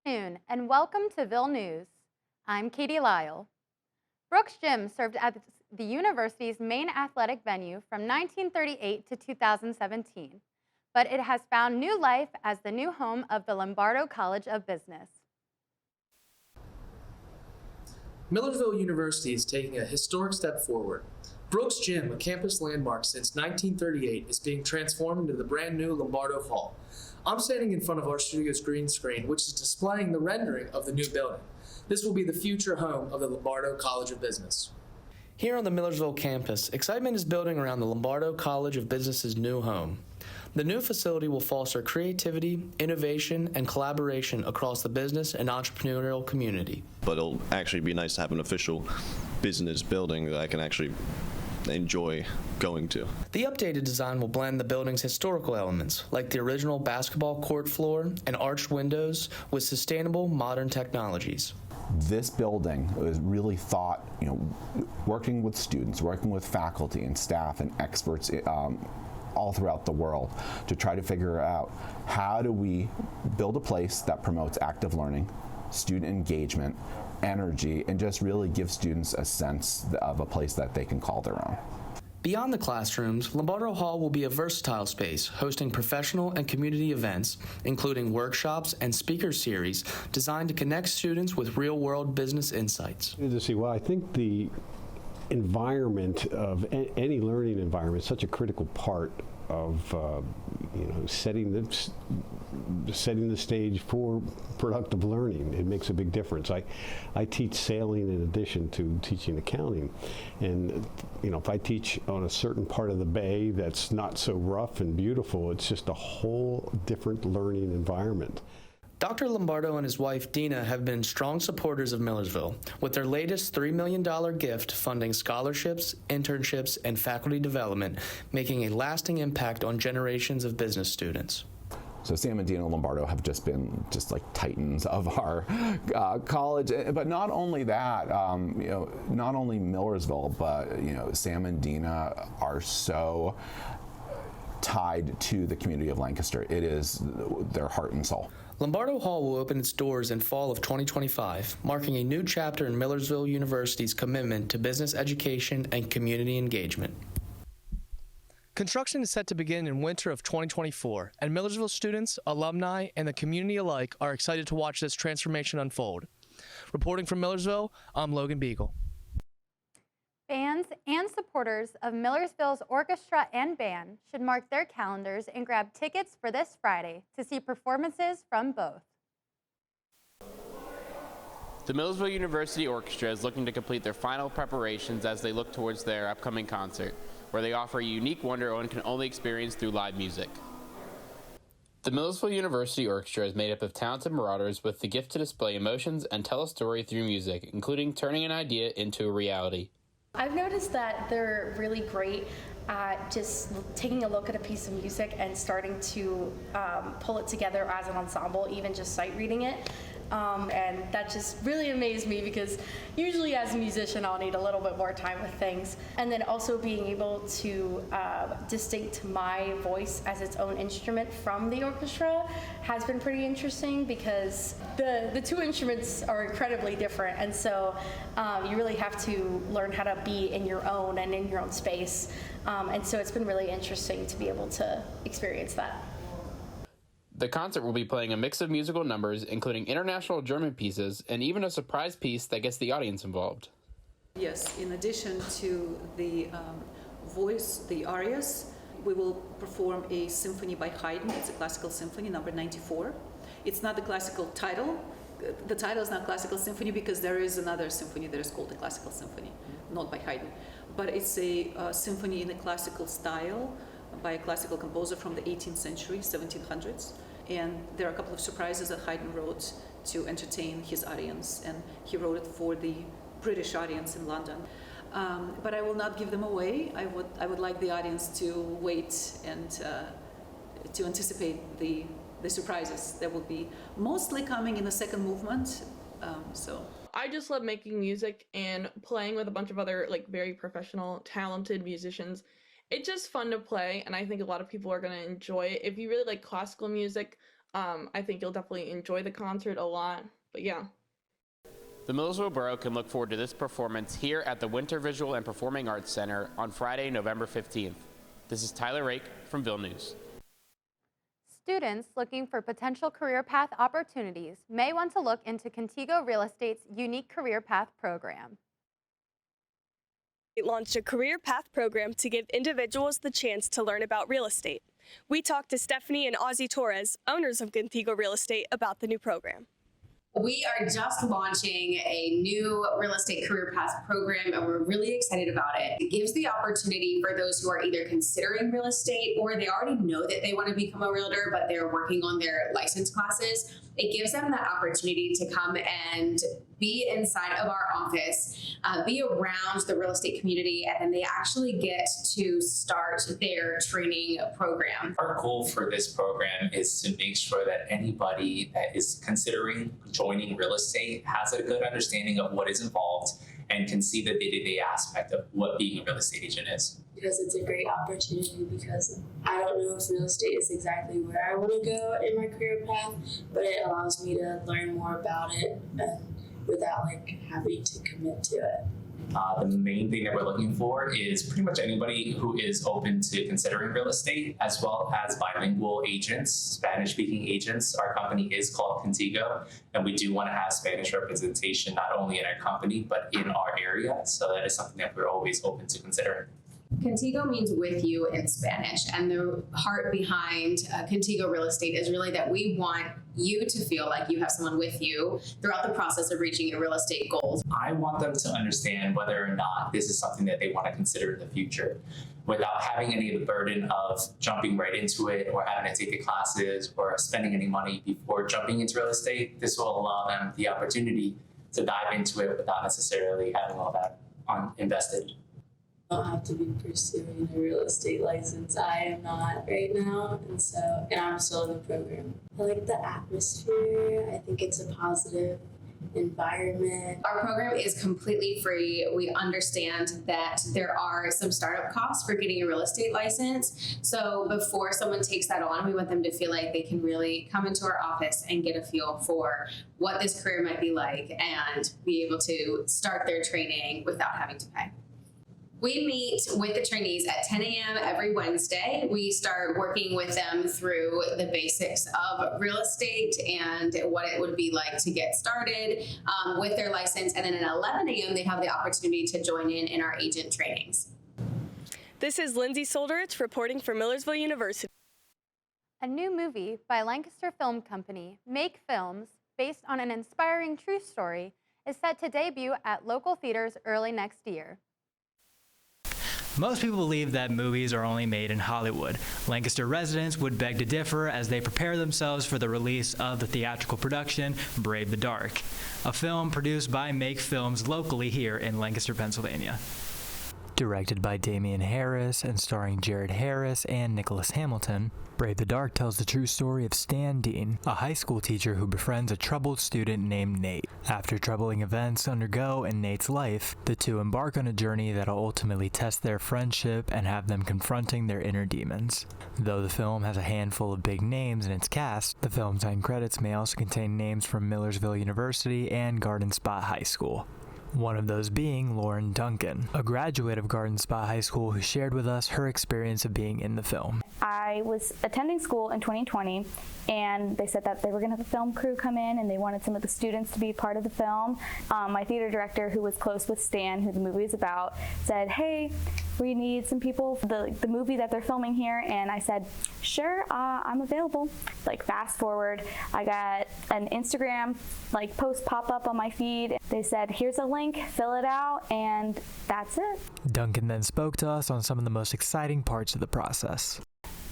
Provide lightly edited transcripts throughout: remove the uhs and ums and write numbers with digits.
afternoon, and welcome to Ville News. I'm Katie Lyle. Brooks Gym served as the university's main athletic venue from 1938 to 2017, but it has found new life as the new home of the Lombardo College of Business. Millersville University is taking a historic step forward. Brooks Gym, a campus landmark since 1938, is being transformed into the brand new Lombardo Hall. I'm standing in front of our studio's green screen, which is displaying the rendering of the new building. This will be the future home of the Lombardo College of Business. Here on the Millersville campus, excitement is building around the Lombardo College of Business's new home. The new facility will foster creativity, innovation, and collaboration across the business and entrepreneurial community. But it'll actually be nice to have an official business building that I can actually enjoy going to. The updated design will blend the building's historical elements, like the original basketball court floor and arched windows, with sustainable modern technologies. This building was really thought, working with students, working with faculty and staff and experts all throughout the world to try to figure out how do we build a place that promotes active learning, student engagement, energy, and just really give students a sense of a place that they can call their own. Beyond the classrooms, Lombardo Hall will be a versatile space, hosting professional and community events, including workshops and speaker series designed to connect students with real-world business insights. Well, I think the environment of any learning environment is such a critical part of setting the stage for productive learning. It makes a big difference. I teach sailing in addition to teaching accounting, and if I teach on a certain part of the bay that's not so rough and beautiful, it's just a whole different learning environment. Dr. Lombardo and his wife, Dina, have been strong supporters of Millersville, with their latest $3 million gift funding scholarships, internships, and faculty development, making a lasting impact on generations of business students. So Sam and Dina Lombardo have just been like titans of our college. But not only that, not only Millersville, but Sam and Dina are so tied to the community of Lancaster. It is their heart and soul. Lombardo Hall will open its doors in fall of 2025, marking a new chapter in Millersville University's commitment to business education and community engagement. Construction is set to begin in winter of 2024, and Millersville students, alumni, and the community alike are excited to watch this transformation unfold. Reporting from Millersville, I'm Logan Beegle. Fans and supporters of Millersville's orchestra and band should mark their calendars and grab tickets for this Friday to see performances from both. The Millersville University Orchestra is looking to complete their final preparations as they look towards their upcoming concert, where they offer a unique wonder one can only experience through live music. The Millersville University Orchestra is made up of talented marauders with the gift to display emotions and tell a story through music, including turning an idea into a reality. I've noticed that they're really great at just taking a look at a piece of music and starting to pull it together as an ensemble, even just sight reading it. And that just really amazed me because usually as a musician I'll need a little bit more time with things. And then also being able to distinct my voice as its own instrument from the orchestra has been pretty interesting because the two instruments are incredibly different, and so you really have to learn how to be in your own and in your own space. And so it's been really interesting to be able to experience that. The concert will be playing a mix of musical numbers, including international German pieces, and even a surprise piece that gets the audience involved. Yes, in addition to the voice, the arias, we will perform a symphony by Haydn. It's a classical symphony, number 94. It's not the classical title. The title is not classical symphony because there is another symphony that is called a classical symphony, not by Haydn. But it's a symphony in a classical style by a classical composer from the 18th century, 1700s. And there are a couple of surprises that Haydn wrote to entertain his audience, and he wrote it for the British audience in London. But I will not give them away. I would like the audience to wait and to anticipate the surprises that will be mostly coming in the second movement. I just love making music and playing with a bunch of other very professional, talented musicians. It's just fun to play, and I think a lot of people are going to enjoy it. If you really like classical music, I think you'll definitely enjoy the concert a lot, but yeah. The Millersville Borough can look forward to this performance here at the Winter Visual and Performing Arts Center on Friday, November 15th. This is Tyler Rake from Ville News. Students looking for potential career path opportunities may want to look into Contigo Real Estate's unique career path program. It launched a career path program to give individuals the chance to learn about real estate. We talked to Stephanie and Ozzy Torres, owners of Contigo Real Estate, about the new program. We are just launching a new real estate career path program, and we're really excited about it. It gives the opportunity for those who are either considering real estate or they already know that they want to become a realtor, but they're working on their license classes. It gives them that opportunity to come and be inside of our office, be around the real estate community, and then they actually get to start their training program. Our goal for this program is to make sure that anybody that is considering joining real estate has a good understanding of what is involved and can see the day-to-day aspect of what being a real estate agent is. Because it's a great opportunity, because I don't know if real estate is exactly where I want to go in my career path, but it allows me to learn more about it without having to commit to it. The main thing that we're looking for is pretty much anybody who is open to considering real estate, as well as bilingual agents, Spanish-speaking agents. Our company is called Contigo, and we do want to have Spanish representation not only in our company, but in our area. So that is something that we're always open to considering. Contigo means with you in Spanish, and the heart behind Contigo Real Estate is really that we want you to feel like you have someone with you throughout the process of reaching your real estate goals. I want them to understand whether or not this is something that they want to consider in the future without having any of the burden of jumping right into it or having to take the classes or spending any money before jumping into real estate. This will allow them the opportunity to dive into it without necessarily having all that invested. I don't have to be pursuing a real estate license. I am not right now, and I'm still in the program. I like the atmosphere. I think it's a positive environment. Our program is completely free. We understand that there are some startup costs for getting a real estate license. So before someone takes that on, we want them to feel like they can really come into our office and get a feel for what this career might be like and be able to start their training without having to pay. We meet with the trainees at 10 a.m. every Wednesday. We start working with them through the basics of real estate and what it would be like to get started with their license. And then at 11 a.m. they have the opportunity to join in our agent trainings. This is Lindsay Solderitz reporting for Millersville University. A new movie by Lancaster Film Company, Make Films, based on an inspiring true story, is set to debut at local theaters early next year. Most people believe that movies are only made in Hollywood. Lancaster residents would beg to differ as they prepare themselves for the release of the theatrical production, Brave the Dark, a film produced by Make Films locally here in Lancaster, Pennsylvania. Directed by Damian Harris and starring Jared Harris and Nicholas Hamilton, Brave the Dark tells the true story of Stan Dean, a high school teacher who befriends a troubled student named Nate. After troubling events undergo in Nate's life, the two embark on a journey that'll ultimately test their friendship and have them confronting their inner demons. Though the film has a handful of big names in its cast, the film's end credits may also contain names from Millersville University and Garden Spot High School. One of those being Lauren Duncan, a graduate of Garden Spot High School who shared with us her experience of being in the film. I was attending school in 2020, and they said that they were going to have a film crew come in, and they wanted some of the students to be part of the film. My theater director, who was close with Stan, who the movie is about, said, "Hey, we need some people for the movie that they're filming here," and I said, "Sure, I'm available." Fast forward, I got an Instagram post pop up on my feed. They said, "Here's a link, fill it out," and that's it. Duncan then spoke to us on some of the most exciting parts of the process.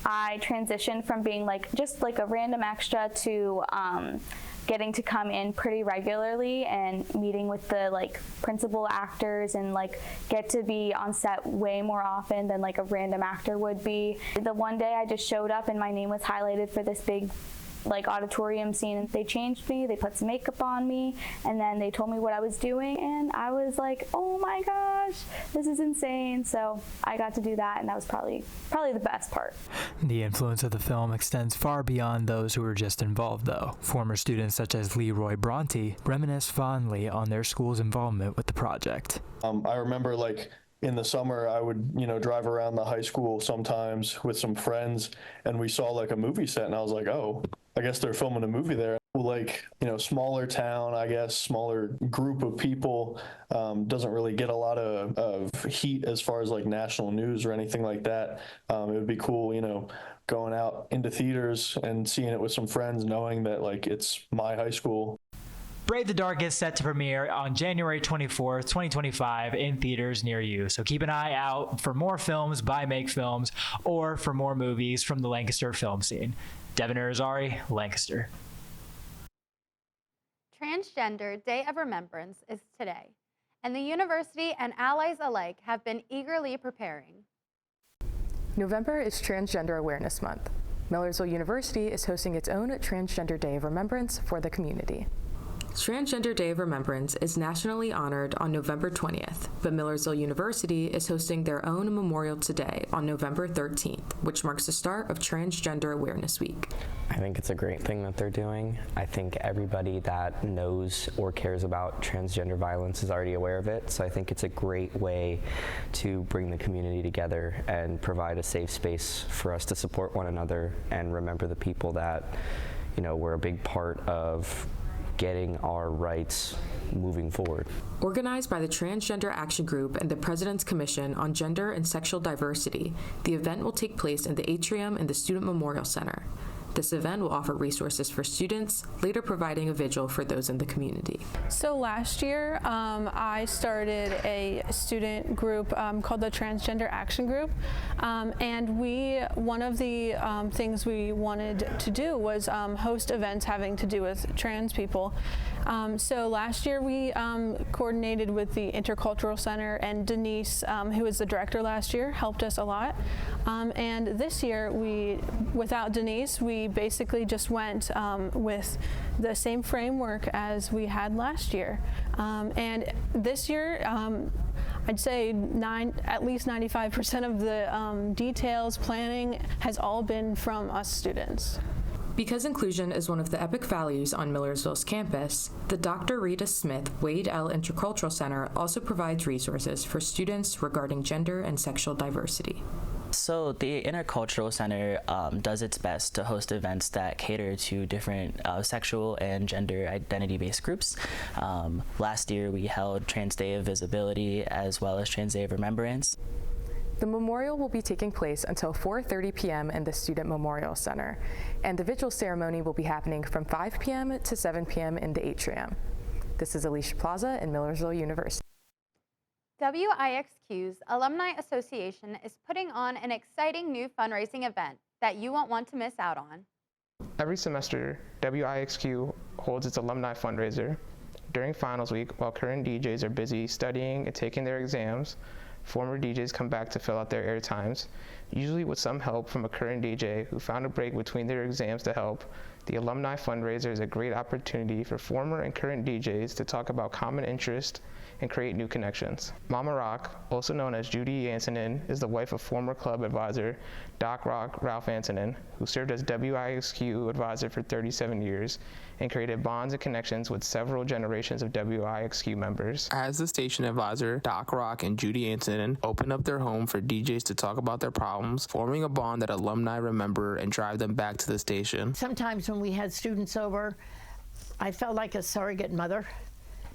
I transitioned from being just a random extra to getting to come in pretty regularly and meeting with the principal actors and get to be on set way more often than a random actor would be. The one day I just showed up and my name was highlighted for this big like auditorium scene. They changed me, they put some makeup on me, and then they told me what I was doing, and I was like, oh my gosh, this is insane. So I got to do that, and that was probably the best part. The influence of the film extends far beyond those who were just involved, though. Former students such as Leroy Bronte reminisce fondly on their school's involvement with the project. I remember, like, in the summer, I would, drive around the high school sometimes with some friends, and we saw like a movie set, and I was like, oh, I guess they're filming a movie there. Like, smaller town, I guess, smaller group of people, doesn't really get a lot of heat as far as like national news or anything like that. It would be cool, going out into theaters and seeing it with some friends, knowing that like it's my high school. Brave the Dark is set to premiere on January 24th, 2025 in theaters near you. So keep an eye out for more films by Make Films or for more movies from the Lancaster film scene. Devin, Irizarry, Lancaster. Transgender Day of Remembrance is today, and the university and allies alike have been eagerly preparing. November is Transgender Awareness Month. Millersville University is hosting its own Transgender Day of Remembrance for the community. Transgender Day of Remembrance is nationally honored on November 20th, but Millersville University is hosting their own memorial today on November 13th, which marks the start of Transgender Awareness Week. I think it's a great thing that they're doing. I think everybody that knows or cares about transgender violence is already aware of it, so I think it's a great way to bring the community together and provide a safe space for us to support one another and remember the people that, were a big part of getting our rights moving forward. Organized by the Transgender Action Group and the President's Commission on Gender and Sexual Diversity, the event will take place in the atrium in the Student Memorial Center. This event will offer resources for students, later providing a vigil for those in the community. So last year, I started a student group called the Transgender Action Group, and one of the things we wanted to do was host events having to do with trans people. So last year we coordinated with the Intercultural Center, and Denise, who was the director last year, helped us a lot. And this year, without Denise, we basically just went with the same framework as we had last year. And this year, I'd say at least 95% of the details, planning has all been from us students. Because inclusion is one of the epic values on Millersville's campus, the Dr. Rita Smith Wade L. Intercultural Center also provides resources for students regarding gender and sexual diversity. So the Intercultural Center does its best to host events that cater to different sexual and gender identity-based groups. Last year we held Trans Day of Visibility as well as Trans Day of Remembrance. The memorial will be taking place until 4:30 p.m. in the Student Memorial Center, and the vigil ceremony will be happening from 5 p.m. to 7 p.m. in the atrium. This is Alysha Plaza in Millersville University. WIXQ's Alumni Association is putting on an exciting new fundraising event that you won't want to miss out on. Every semester, WIXQ holds its alumni fundraiser. During finals week, while current DJs are busy studying and taking their exams, former DJs come back to fill out their air times, usually with some help from a current DJ who found a break between their exams to help. The Alumni Fundraiser is a great opportunity for former and current DJs to talk about common interest and create new connections. Mama Rock, also known as Judy Antonin, is the wife of former club advisor Doc Rock Ralph Antonin, who served as WIXQ advisor for 37 years and created bonds and connections with several generations of WIXQ members. As the station advisor, Doc Rock and Judy Antonin opened up their home for DJs to talk about their problems, forming a bond that alumni remember and drive them back to the station. Sometimes when we had students over, I felt like a surrogate mother,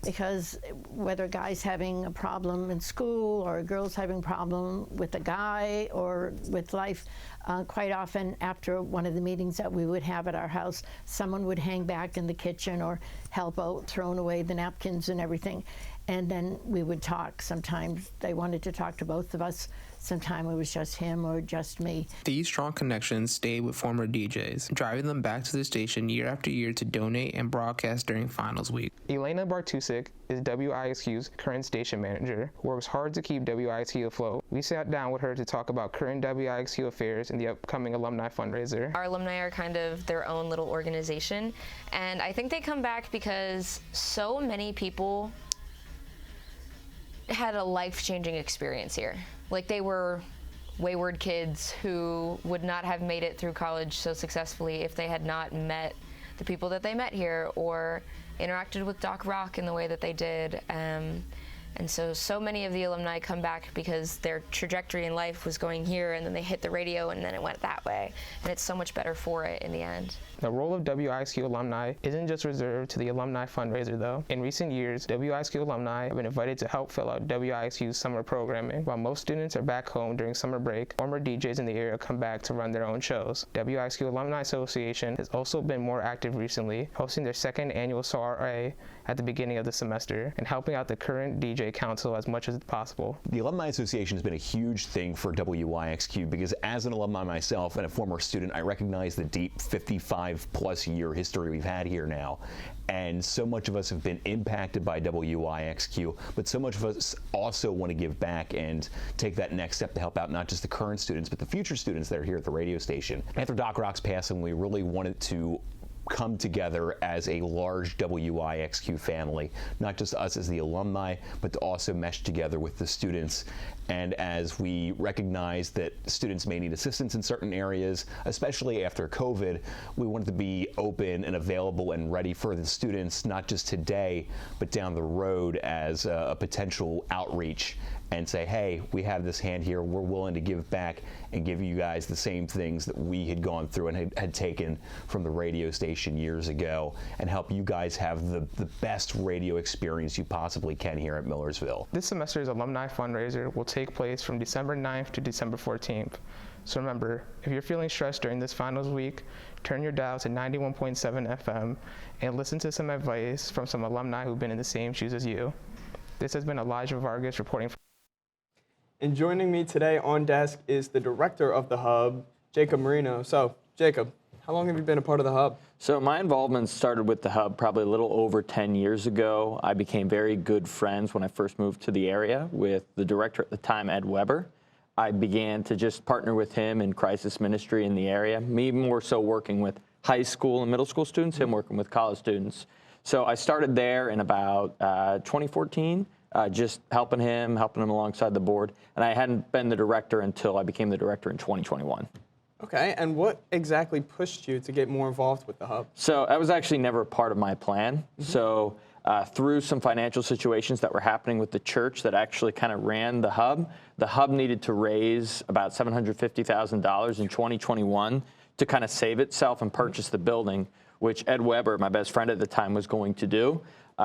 because whether a guy's having a problem in school or a girl's having a problem with a guy or with life, quite often after one of the meetings that we would have at our house, someone would hang back in the kitchen or help out throwing away the napkins and everything. And then we would talk. Sometimes they wanted to talk to both of us. Sometimes it was just him or just me. These strong connections stayed with former DJs, driving them back to the station year after year to donate and broadcast during finals week. Elena Bartusik is WIXQ's current station manager, who works hard to keep WIXQ afloat. We sat down with her to talk about current WIXQ affairs and the upcoming alumni fundraiser. Our alumni are kind of their own little organization, and I think they come back because so many people had a life-changing experience here. Like, they were wayward kids who would not have made it through college so successfully if they had not met the people that they met here or interacted with Doc Rock in the way that they did. And so many of the alumni come back because their trajectory in life was going here, and then they hit the radio, and then it went that way. And it's so much better for it in the end. The role of WIXQ alumni isn't just reserved to the alumni fundraiser, though. In recent years, WIXQ alumni have been invited to help fill out WIXQ's summer programming. While most students are back home during summer break, former DJs in the area come back to run their own shows. WIXQ Alumni Association has also been more active recently, hosting their second annual soiree at the beginning of the semester and helping out the current DJ council as much as possible. The Alumni Association has been a huge thing for WIXQ because as an alumni myself and a former student, I recognize the deep 55-plus year history we've had here now. And so much of us have been impacted by WIXQ, but so much of us also want to give back and take that next step to help out not just the current students, but the future students that are here at the radio station. After Doc Rock's passing, we really wanted to come together as a large WIXQ family, not just us as the alumni, but to also mesh together with the students. And as we recognize that students may need assistance in certain areas, especially after COVID, we wanted to be open and available and ready for the students, not just today, but down the road as a potential outreach and say, hey, we have this hand here, we're willing to give back and give you guys the same things that we had gone through and had taken from the radio station years ago and help you guys have the best radio experience you possibly can here at Millersville. This semester's alumni fundraiser will take place from December 9th to December 14th. So remember, if you're feeling stressed during this finals week, turn your dial to 91.7 FM and listen to some advice from some alumni who've been in the same shoes as you. This has been Elijah Vargas reporting for. And joining me today on desk is the director of the Hub, Jacob Marino. So, Jacob, how long have you been a part of the Hub? So my involvement started with the Hub probably a little over 10 years ago. I became very good friends when I first moved to the area with the director at the time, Ed Weber. I began to just partner with him in crisis ministry in the area, me more so working with high school and middle school students, him working with college students. So I started there in about 2014. Just helping him alongside the board. And I hadn't been the director until I became the director in 2021. Okay, and what exactly pushed you to get more involved with the Hub? So that was actually never part of my plan. Mm-hmm. So through some financial situations that were happening with the church that actually kind of ran the Hub needed to raise about $750,000 in 2021 to kind of save itself and purchase the building, which Ed Weber, my best friend at the time, was going to do.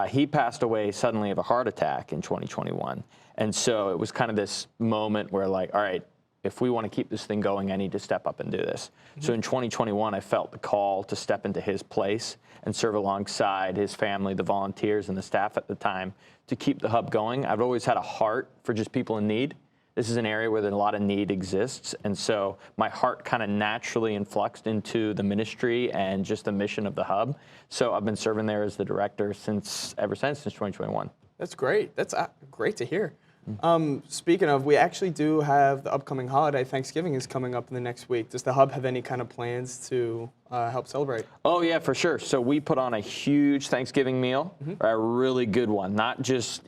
He passed away suddenly of a heart attack in 2021. And so it was kind of this moment where like, all right, if we want to keep this thing going, I need to step up and do this. Mm-hmm. So in 2021, I felt the call to step into his place and serve alongside his family, the volunteers and the staff at the time to keep the Hub going. I've always had a heart for just people in need. This is an area where a lot of need exists. And so my heart kind of naturally influxed into the ministry and just the mission of the Hub. So I've been serving there as the director ever since 2021. That's great. That's great to hear. Speaking of, we actually do have the upcoming holiday. Thanksgiving is coming up in the next week. Does the Hub have any kind of plans to help celebrate? Oh, yeah, for sure. So we put on a huge Thanksgiving meal, a really good one. Not just,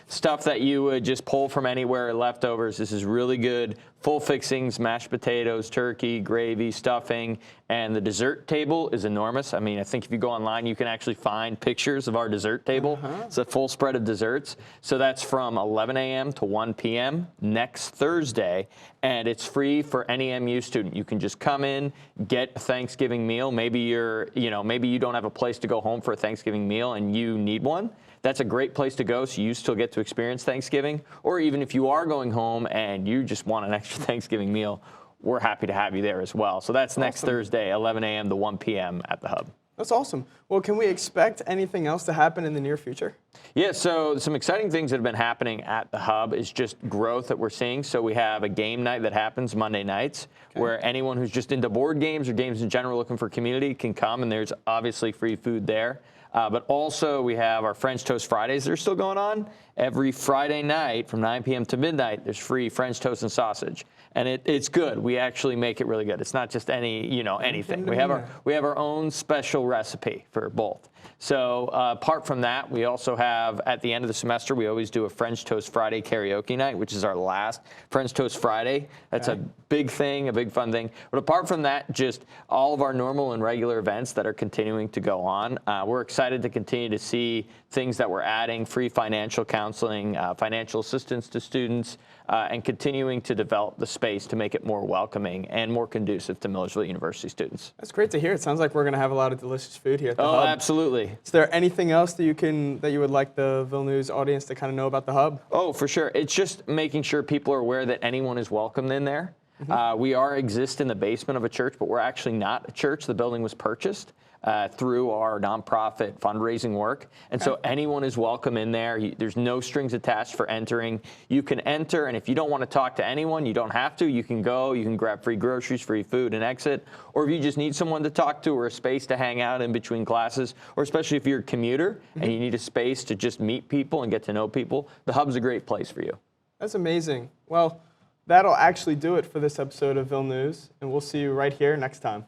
stuff that you would just pull from anywhere, leftovers. This is really good, full fixings, mashed potatoes, turkey, gravy, stuffing, and the dessert table is enormous. I mean, I think if you go online, you can actually find pictures of our dessert table. It's a full spread of desserts. So that's from 11 a.m. to 1 p.m. next Thursday, and it's free for any MU student. You can just come in, get a Thanksgiving meal. Maybe maybe you don't have a place to go home for a Thanksgiving meal and you need one. That's a great place to go so you still get to experience Thanksgiving. Or even if you are going home and you just want an extra Thanksgiving meal, we're happy to have you there as well. So that's next Thursday, 11 a.m. to 1 p.m. at the Hub. That's awesome. Well, can we expect anything else to happen in the near future? Yeah, so some exciting things that have been happening at the Hub is just growth that we're seeing. So we have a game night that happens Monday nights where anyone who's just into board games or games in general looking for community can come, and there's obviously free food there. But also we have our French Toast Fridays that are still going on. Every Friday night from 9 p.m. to midnight, there's free French toast and sausage. And it's good. We actually make it really good. It's not just anything. We have our own special recipe for both. So apart from that, we also have, at the end of the semester, we always do a French Toast Friday karaoke night, which is our last French Toast Friday. That's a big thing, a big fun thing. But apart from that, just all of our normal and regular events that are continuing to go on. We're excited to continue to see things that we're adding, free financial counseling, financial assistance to students, and continuing to develop the space to make it more welcoming and more conducive to Millersville University students. That's great to hear. It sounds like we're going to have a lot of delicious food here at the Hub. Oh, absolutely. Is there anything else that you would like the Ville News audience to kind of know about the Hub? Oh, for sure. It's just making sure people are aware that anyone is welcome in there. We exist in the basement of a church, but we're actually not a church. The building was purchased through our nonprofit fundraising work. And so anyone is welcome in there. There's no strings attached for entering. You can enter, and if you don't want to talk to anyone, you don't have to. You can go, you can grab free groceries, free food, and exit. Or if you just need someone to talk to or a space to hang out in between classes, or especially if you're a commuter and you need a space to just meet people and get to know people, the Hub's a great place for you. That's amazing. Well, that'll actually do it for this episode of Ville News, and we'll see you right here next time.